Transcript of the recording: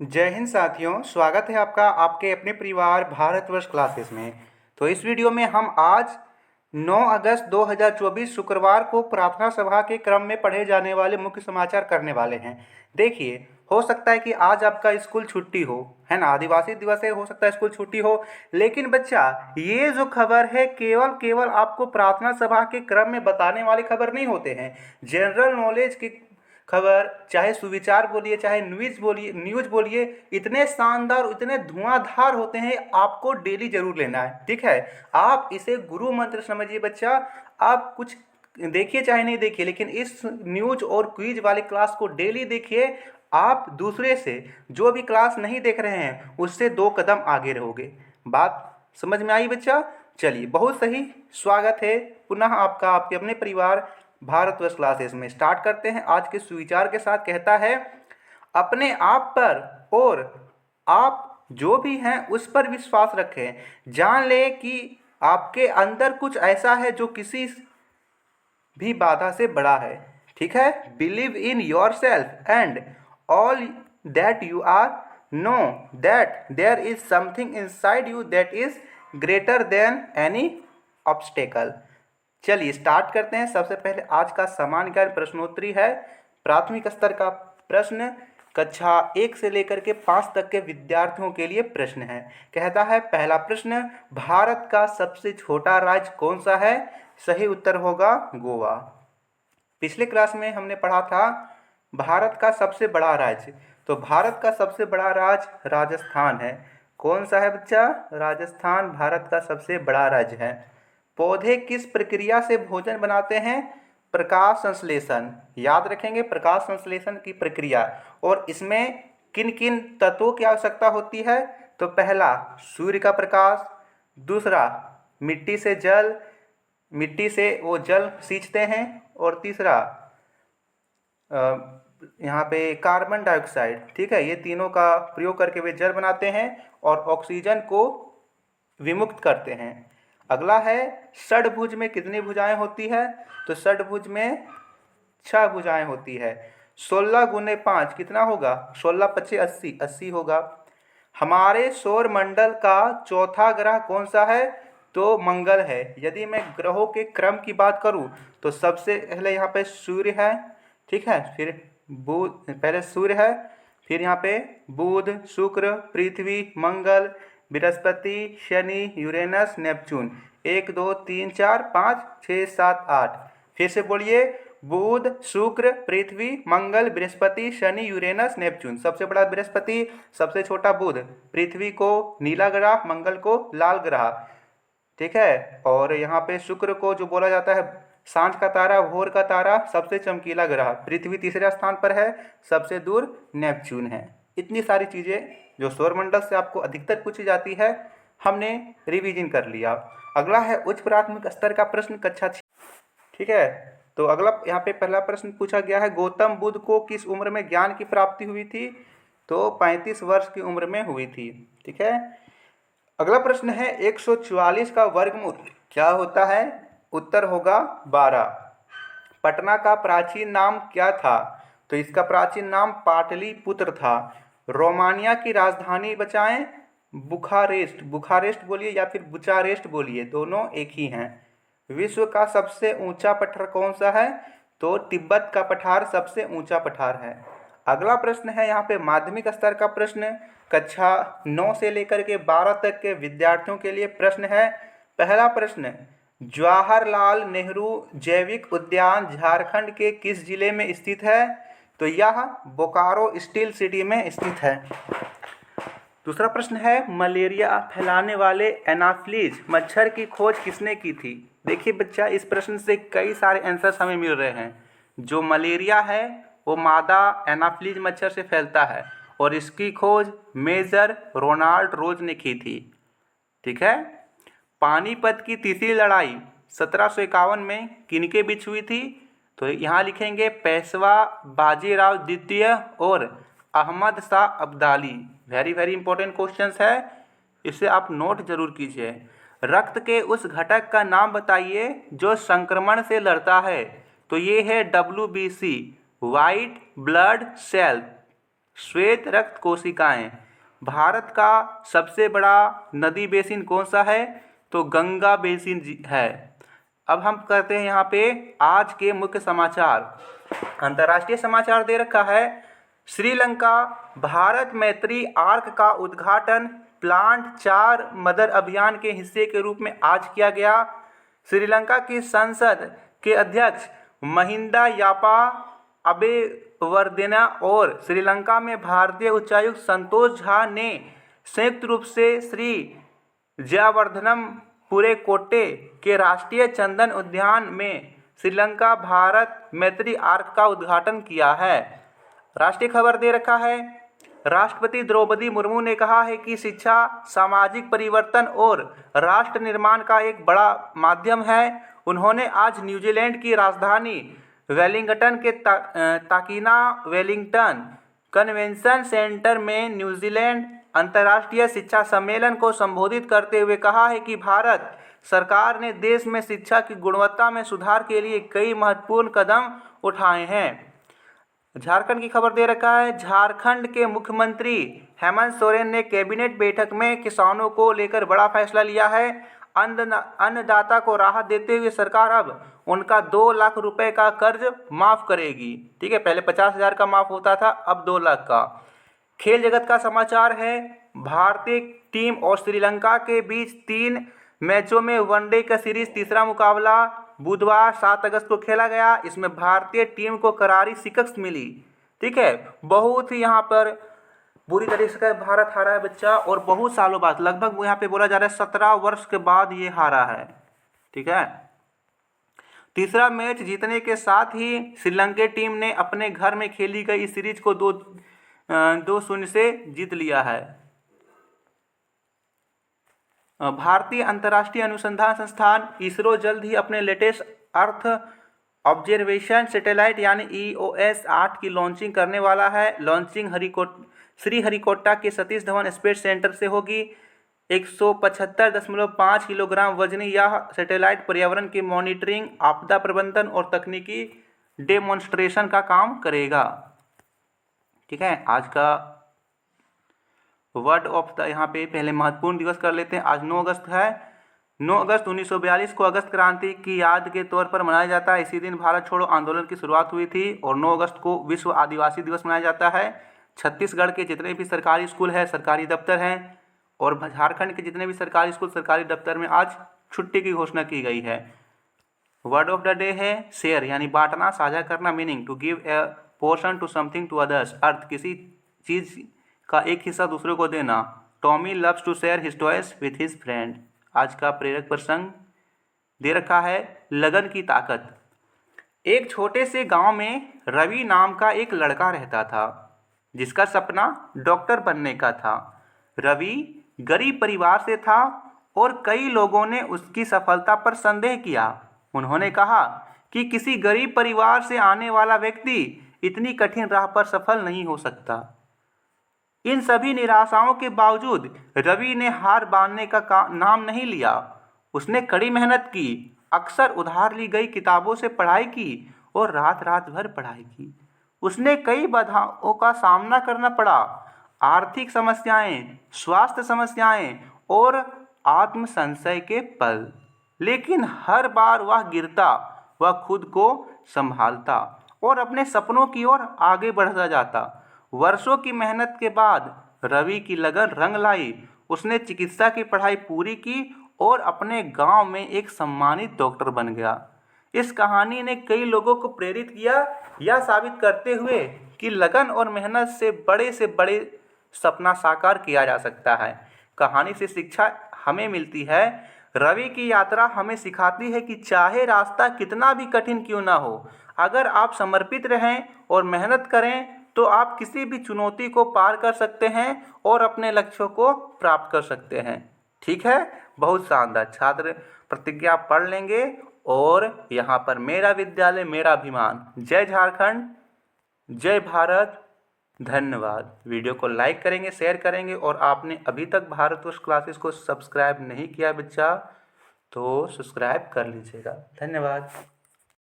जय हिंद साथियों, स्वागत है आपका आपके अपने परिवार भारतवर्ष क्लासेस में। तो इस वीडियो में हम आज 9 अगस्त 2024 शुक्रवार को प्रार्थना सभा के क्रम में पढ़े जाने वाले मुख्य समाचार करने वाले हैं। देखिए, हो सकता है कि आज आपका स्कूल छुट्टी हो, है ना, आदिवासी दिवस है, हो सकता है स्कूल छुट्टी हो। लेकिन बच्चा, ये जो खबर है केवल आपको प्रार्थना सभा के क्रम में बताने वाली खबर नहीं होते हैं। जनरल नॉलेज की खबर, चाहे सुविचार बोलिए, चाहे न्यूज बोलिए, इतने शानदार, इतने धुआंधार होते हैं, आपको डेली जरूर लेना है। ठीक है, आप इसे गुरु मंत्र समझिए बच्चा। आप कुछ देखिए चाहे नहीं देखिए, लेकिन इस न्यूज और क्विज वाले क्लास को डेली देखिए। आप दूसरे से, जो भी क्लास नहीं देख रहे हैं, उससे 2 कदम आगे रहोगे। बात समझ में आई बच्चा? चलिए, बहुत सही, स्वागत है पुनः आपका आपके अपने परिवार भारतवर्ष क्लासेस में। स्टार्ट करते हैं आज के सुविचार के साथ। कहता है, अपने आप पर और आप जो भी हैं उस पर विश्वास रखें। जान ले कि आपके अंदर कुछ ऐसा है जो किसी भी बाधा से बड़ा है। ठीक है, believe in yourself and all that you are, know that there is something inside you that is greater than any obstacle. चलिए स्टार्ट करते हैं। सबसे पहले आज का सामान्य ज्ञान प्रश्नोत्तरी है, प्राथमिक स्तर का प्रश्न, कक्षा 1 से लेकर के 5 तक के विद्यार्थियों के लिए प्रश्न है। कहता है, पहला प्रश्न, भारत का सबसे छोटा राज्य कौन सा है? सही उत्तर होगा गोवा। पिछले क्लास में हमने पढ़ा था भारत का सबसे बड़ा राज्य, तो भारत का सबसे बड़ा राज्य राजस्थान है। कौन सा है बच्चा? राजस्थान भारत का सबसे बड़ा राज्य है। पौधे किस प्रक्रिया से भोजन बनाते हैं? प्रकाश संश्लेषण। याद रखेंगे, प्रकाश संश्लेषण की प्रक्रिया। और इसमें किन किन तत्वों की आवश्यकता होती है? तो पहला सूर्य का प्रकाश, दूसरा मिट्टी से जल, मिट्टी से वो जल सींचते हैं, और तीसरा यहाँ पे कार्बन डाइऑक्साइड। ठीक है, ये तीनों का प्रयोग करके वे जल बनाते हैं और ऑक्सीजन को विमुक्त करते हैं। अगला है, षडभुज में कितनी भुजाएं होती है? तो षडभुज में 6 भुजाएं होती है। 16 गुने 5 कितना होगा? 16 पच्चीस 80, 80 होगा। हमारे सौर मंडल का चौथा ग्रह कौन सा है? तो मंगल है। यदि मैं ग्रहों के क्रम की बात करूं तो सबसे पहले यहाँ पे सूर्य है। ठीक है, फिर बुध, पहले सूर्य है, फिर यहाँ पे बुध, शुक्र, पृथ्वी, मंगल, बृहस्पति, शनि, यूरेनस, नेपच्यून। 1 2 3 4 5 6 7 8। फिर से बोलिए, बुध, शुक्र, पृथ्वी, मंगल, बृहस्पति, शनि, यूरेनस, नेपच्यून। सबसे बड़ा बृहस्पति, सबसे छोटा बुध, पृथ्वी को नीला ग्रह, मंगल को लाल ग्रह। ठीक है, और यहाँ पे शुक्र को जो बोला जाता है सांझ का तारा, भोर का तारा, सबसे चमकीला ग्रह। पृथ्वी तीसरे स्थान पर है, सबसे दूर नेपच्यून है। इतनी सारी चीज़ें जो सौरमंडल से आपको अधिकतर पूछी जाती है, हमने रिवीजन कर लिया। अगला है उच्च प्राथमिक स्तर का प्रश्न, कक्षा 6। ठीक है, तो अगला यहाँ पे पहला प्रश्न पूछा गया है, गौतम बुद्ध को किस उम्र में ज्ञान की प्राप्ति हुई थी? तो 35 वर्ष की उम्र में हुई थी। ठीक है, अगला प्रश्न है, 144 का वर्गमूल क्या होता है? उत्तर होगा 12। पटना का प्राचीन नाम क्या था? तो इसका प्राचीन नाम पाटलिपुत्र था। रोमानिया की राजधानी बताएं। बुखारेस्ट, बुखारेस्ट बोलिए या फिर बुचारेस्ट बोलिए, दोनों एक ही हैं। विश्व का सबसे ऊंचा पठार कौन सा है? तो तिब्बत का पठार सबसे ऊंचा पठार है। अगला प्रश्न है यहाँ पे माध्यमिक स्तर का प्रश्न, कक्षा 9 से लेकर के 12 तक के विद्यार्थियों के लिए प्रश्न है। पहला प्रश्न, जवाहरलाल नेहरू जैविक उद्यान झारखंड के किस जिले में स्थित है? तो यह बोकारो स्टील सिटी में स्थित है। दूसरा प्रश्न है, मलेरिया फैलाने वाले एनाफिलीज मच्छर की खोज किसने की थी? देखिए बच्चा, इस प्रश्न से कई सारे आंसर्स हमें मिल रहे हैं। जो मलेरिया है वो मादा एनाफिलीज मच्छर से फैलता है, और इसकी खोज मेजर रोनाल्ड रोज ने की थी। ठीक है, पानीपत की तीसरी लड़ाई 1751 में किनके बीच हुई थी? तो यहाँ लिखेंगे पेशवा बाजीराव द्वितीय और Ahmad Shah Abdali. Very very important questions है, इसे आप नोट जरूर कीजिए। रक्त के उस घटक का नाम बताइए जो संक्रमण से लड़ता है। तो ये है WBC, वाइट ब्लड सेल। श्वेत रक्त कोशिकाएं। भारत का सबसे बड़ा नदी बेसिन कौन सा है? तो गंगा बेसिन है। अब हम करते हैं यहाँ पे आज के मुख्य समाचार। अंतर्राष्ट्रीय समाचार दे रखा है, श्रीलंका भारत मैत्री आर्क का उद्घाटन प्लांट 4 मदर अभियान के हिस्से के रूप में आज किया गया। श्रीलंका की संसद के अध्यक्ष महिंदा यापा अबेवर्देना और श्रीलंका में भारतीय उच्चायुक्त संतोष झा ने संयुक्त रूप से श्री जयवर्धनम पुरेकोट्टे के राष्ट्रीय चंदन उद्यान में श्रीलंका भारत मैत्री आर्क का उद्घाटन किया है। राष्ट्रीय खबर दे रखा है, राष्ट्रपति द्रौपदी मुर्मू ने कहा है कि शिक्षा सामाजिक परिवर्तन और राष्ट्र निर्माण का एक बड़ा माध्यम है। उन्होंने आज न्यूजीलैंड की राजधानी वेलिंगटन के ताकिना वेलिंगटन कन्वेंशन सेंटर में न्यूजीलैंड अंतर्राष्ट्रीय शिक्षा सम्मेलन को संबोधित करते हुए कहा है कि भारत सरकार ने देश में शिक्षा की गुणवत्ता में सुधार के लिए कई महत्वपूर्ण कदम उठाए हैं। झारखंड की खबर दे रखा है, झारखंड के मुख्यमंत्री हेमंत सोरेन ने कैबिनेट बैठक में किसानों को लेकर बड़ा फैसला लिया है। अन्नदाता को राहत देते हुए सरकार अब उनका 2 लाख रुपए का कर्ज माफ करेगी। ठीक है, पहले 50,000 का माफ होता था, अब 2 लाख का। खेल जगत का समाचार है, भारतीय टीम और श्रीलंका के बीच 3 मैचों में वनडे का सीरीज तीसरा मुकाबला बुधवार 7 अगस्त को खेला गया। इसमें भारतीय टीम को करारी शिकस्त मिली। ठीक है, बहुत ही यहाँ पर बुरी तरीके से भारत हारा है बच्चा, और बहुत सालों बाद, लगभग यहाँ पे बोला जा रहा है 17 वर्ष के बाद ये हारा है। ठीक है, तीसरा मैच जीतने के साथ ही श्रीलंका टीम ने अपने घर में खेली गई इस सीरीज को 2-0 से जीत लिया है। भारतीय अंतर्राष्ट्रीय अनुसंधान संस्थान इसरो जल्द ही अपने लेटेस्ट अर्थ ऑब्जर्वेशन सैटेलाइट यानी EOS 8 की लॉन्चिंग करने वाला है। लॉन्चिंग श्रीहरिकोटा के सतीश धवन स्पेस सेंटर से होगी। 175.5 किलोग्राम वजनी यह सैटेलाइट पर्यावरण की मॉनिटरिंग, आपदा प्रबंधन और तकनीकी डेमोन्स्ट्रेशन का काम करेगा। ठीक है, आज का वर्ड ऑफ द यहाँ पे पहले महत्वपूर्ण दिवस कर लेते हैं। आज 9 अगस्त है। 9 अगस्त 1942 को अगस्त क्रांति की याद के तौर पर मनाया जाता है। इसी दिन भारत छोड़ो आंदोलन की शुरुआत हुई थी। और 9 अगस्त को विश्व आदिवासी दिवस मनाया जाता है। छत्तीसगढ़ के जितने भी सरकारी स्कूल हैं, सरकारी दफ्तर हैं, और झारखंड के जितने भी सरकारी स्कूल, सरकारी दफ्तर में आज छुट्टी की घोषणा की गई है। वर्ड ऑफ द डे है शेयर, यानी बांटना, साझा करना। Meaning to give a portion to something to others. अर्थ किसी चीज़ का एक हिस्सा दूसरे को देना। Tommy loves to share his toys with his friend. आज का प्रेरक प्रसंग दे रखा है, लगन की ताकत। एक छोटे से गांव में रवि नाम का एक लड़का रहता था जिसका सपना डॉक्टर बनने का था। रवि गरीब परिवार से था और कई लोगों ने उसकी सफलता पर संदेह किया। उन्होंने कहा कि किसी गरीब परिवार से आने वाला व्यक्ति इतनी कठिन राह पर सफल नहीं हो सकता। इन सभी निराशाओं के बावजूद रवि ने हार मानने का नाम नहीं लिया। उसने कड़ी मेहनत की, अक्सर उधार ली गई किताबों से पढ़ाई की और रात रात भर पढ़ाई की। उसने कई बाधाओं का सामना करना पड़ा, आर्थिक समस्याएं, स्वास्थ्य समस्याएं और आत्म संशय के पल। लेकिन हर बार वह गिरता, वह खुद को संभालता और अपने सपनों की ओर आगे बढ़ता जाता। वर्षों की मेहनत के बाद रवि की लगन रंग लाई। उसने चिकित्सा की पढ़ाई पूरी की और अपने गांव में एक सम्मानित डॉक्टर बन गया। इस कहानी ने कई लोगों को प्रेरित किया, यह साबित करते हुए कि लगन और मेहनत से बड़े सपना साकार किया जा सकता है। कहानी से शिक्षा हमें मिलती है। रवि की यात्रा हमें सिखाती है कि चाहे रास्ता कितना भी कठिन क्यों ना हो, अगर आप समर्पित रहें और मेहनत करें तो आप किसी भी चुनौती को पार कर सकते हैं और अपने लक्ष्यों को प्राप्त कर सकते हैं। ठीक है, बहुत शानदार। छात्र प्रतिज्ञा पढ़ लेंगे। और यहाँ पर मेरा विद्यालय मेरा अभिमान। जय झारखंड, जय भारत, धन्यवाद। वीडियो को लाइक करेंगे, शेयर करेंगे, और आपने अभी तक भारतवर्ष क्लासेस को सब्सक्राइब नहीं किया बच्चा तो सब्सक्राइब कर लीजिएगा। धन्यवाद।